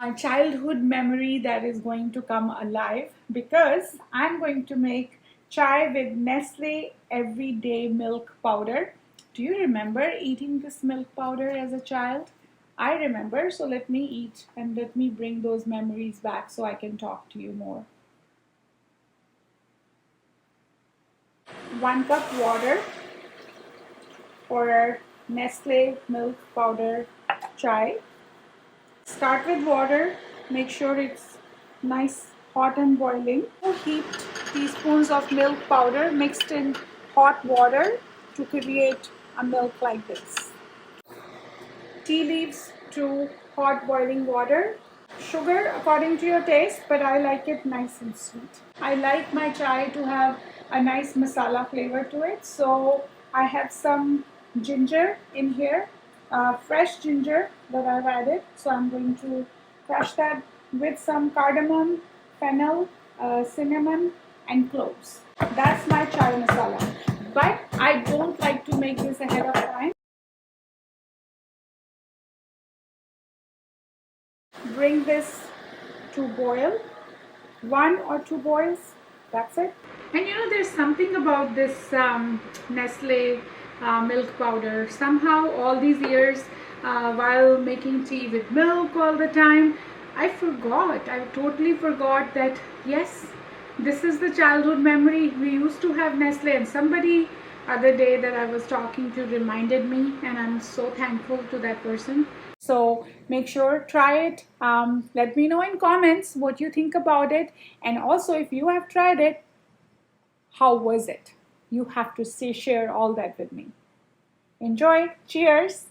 A childhood memory that is going to come alive because I'm going to make chai with Nestle everyday milk powder. Do you remember eating this milk powder as a child? I remember, so let me eat and let me bring those memories back so I can talk to you more. 1 cup water for Nestle milk powder chai. Start with water, make sure it's nice hot and boiling. 2 heaped teaspoons of milk powder mixed in hot water to create a milk like this. Tea leaves to hot boiling water. Sugar according to your taste, but I like it nice and sweet. I like my chai to have a nice masala flavor to it, so I have some ginger in here, fresh ginger that I've added. So I'm going to crush that with some cardamom, fennel, cinnamon and cloves. That's my chai masala. But I don't like to make this ahead of time. Bring this to boil, 1 or 2 boils, that's it. And you know, there's something about this Nestle milk powder. Somehow all these years while making tea with milk all the time, I totally forgot that yes, this is the childhood memory. We used to have Nestle, and somebody other day that I was talking to reminded me, and I'm so thankful to that person. So make sure try it. Let me know in comments what you think about it, and also if you have tried it, how was it? You have to share all that with me. Enjoy. Cheers.